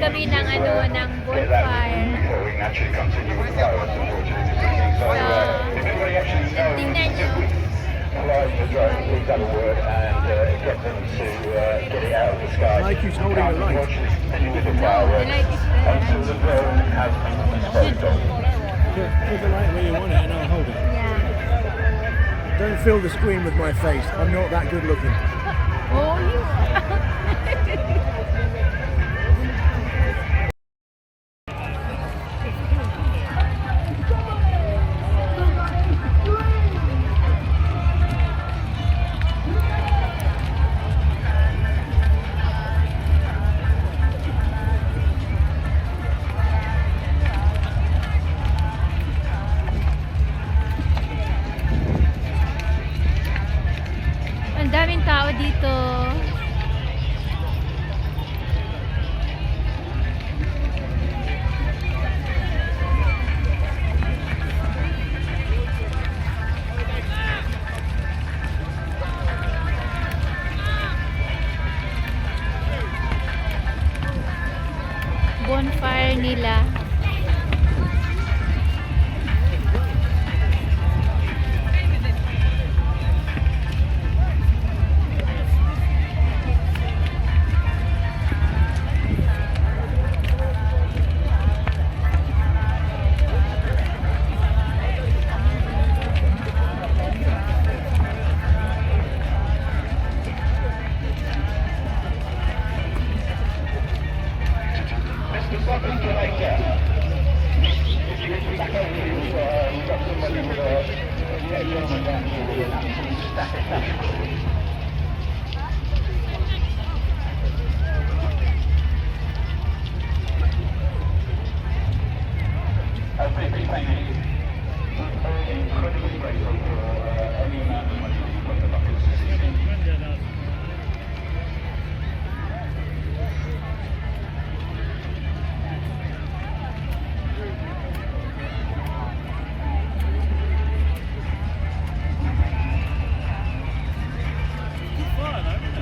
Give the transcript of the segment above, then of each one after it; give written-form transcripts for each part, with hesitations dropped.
kami ng ng bonfire. So, tingnan nyo. Mikey's holding the light. No, the light is there. Put the light where you want it and I'll hold it. Yeah. Don't fill the screen with my face. I'm not that good looking. Oh, you Ang daming tao dito. Bonfire nila.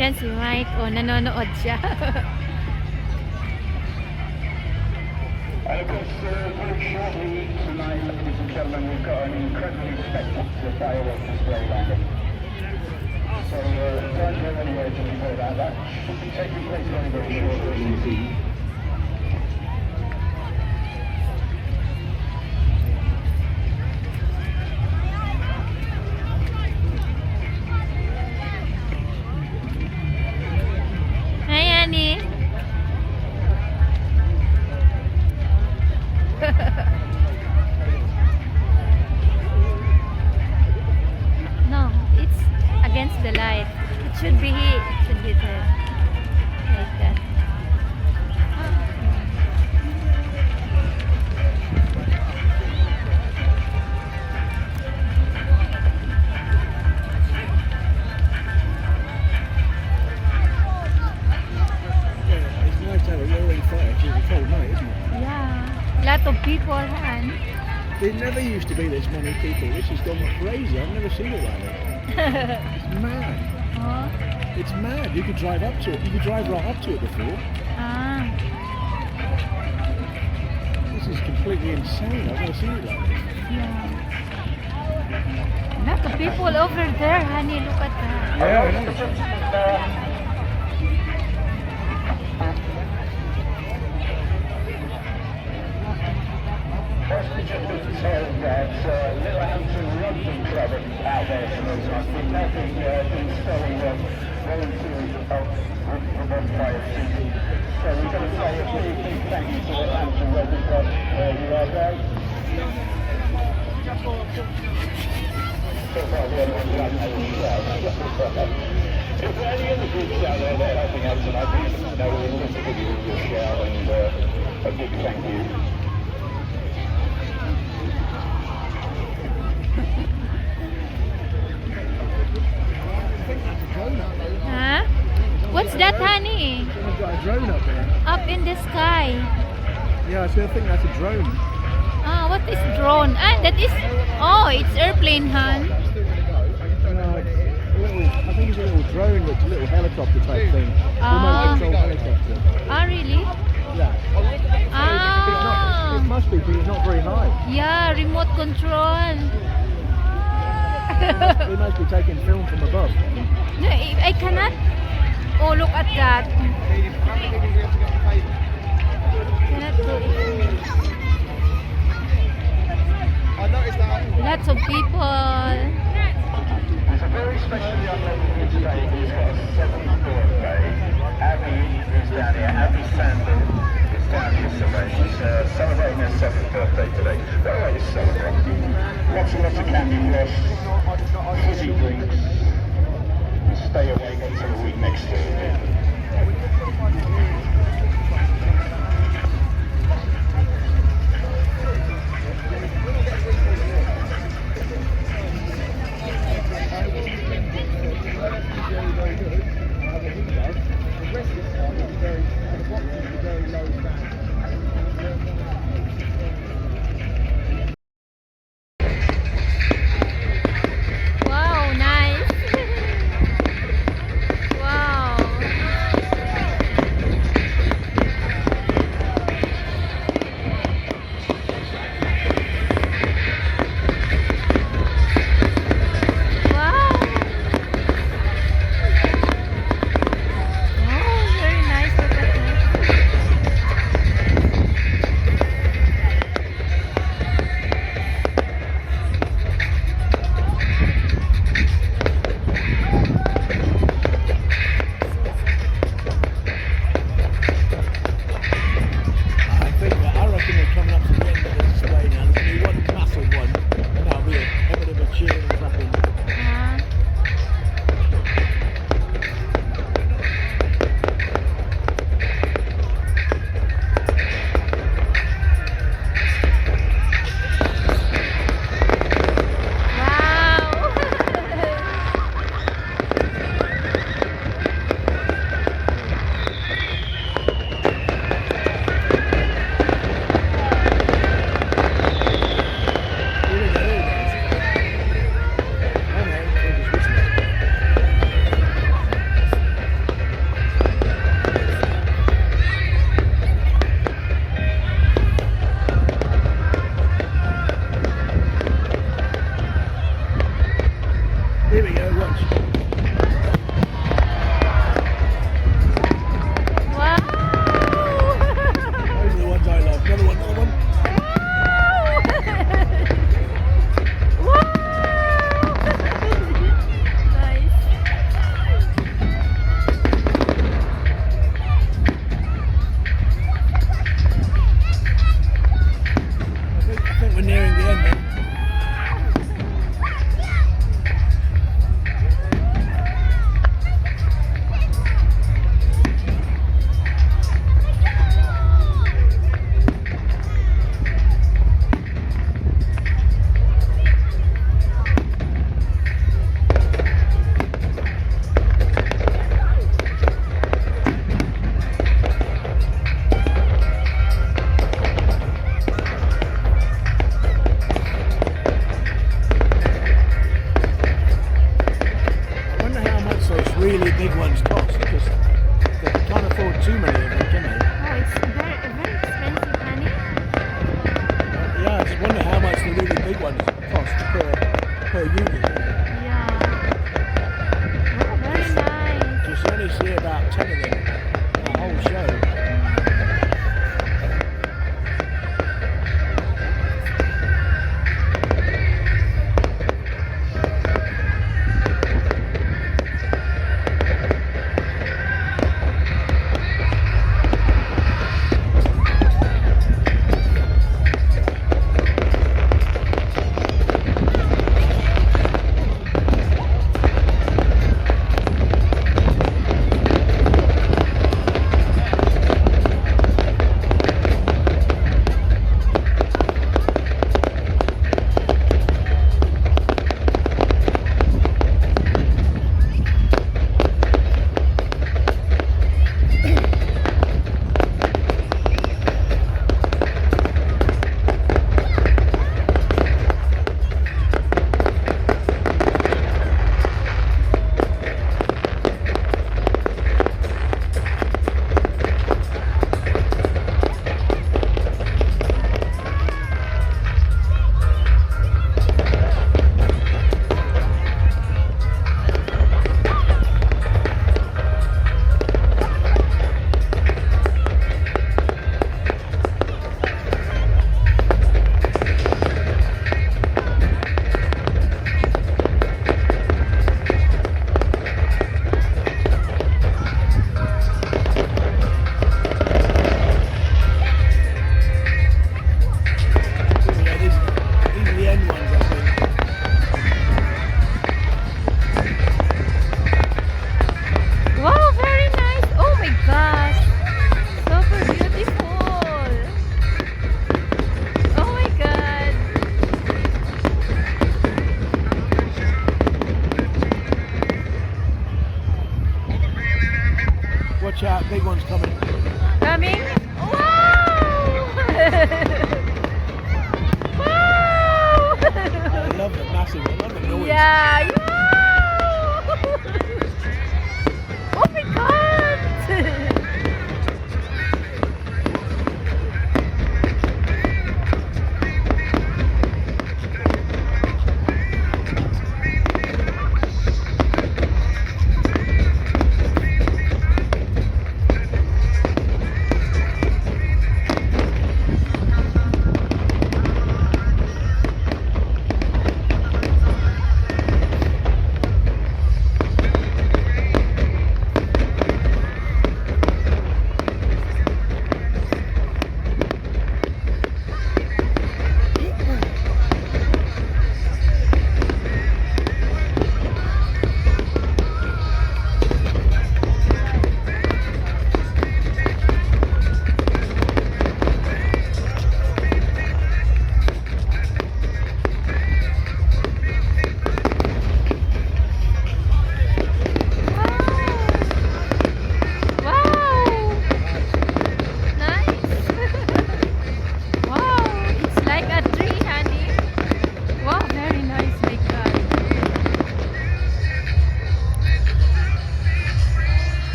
Yan si Mike, nanonood siya. And of course, very shortly tonight, ladies and gentlemen, we've got an incredibly spectacular firework display landing. So don't go anywhere till you know that. That should be taking place very, very shortly. Hi, Annie. No, it's against the light. It should be here. It should be there. Like that. It's nice to have a roaring fire. It's a cold night, isn't it? Yeah. Lot of people, Han. There never used to be this many people. This has gone crazy. I've never seen it like that. It's mad. Oh. It's mad. You could drive up to it. You could drive right up to it before. Ah. This is completely insane. I've never seen it like this. Yeah. Lot of people over there, honey. Look at that. Yeah, I know. Firstly, just to tell that Littlehampton Rugby Club out there tonight. I think they've been showing volunteers to help with the Bonfire City. So we're going to say a big, big thank you to Littlehampton Rugby Club. You are guys. If there are any other groups out there that are helping out tonight, please let us know. We'll love to give you a shout and a big thank you. Huh? What's that, honey? Someone's got a drone up there. Up in the sky. Yeah, I think that's a drone. Ah, what is drone? Ah, that is. Oh, it's airplane, Han. No, it's a little, I think it's a little drone that's a little helicopter type thing. Ah. Remote control helicopter. Ah, really? Yeah. remote control. We must be taking film from above. No, I cannot. Oh, look at that. Cannot do it. Lots of people. There's a very special young lady here today who's got a 7th birthday. Abby is down here. Abby Sandal is down here somewhere. She's celebrating her 7th birthday today. What a way to celebrate. Lots and lots of candy floss, fizzy drinks. Stay awake until the week next Thursday. Wow, nice. Wow.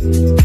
Bye.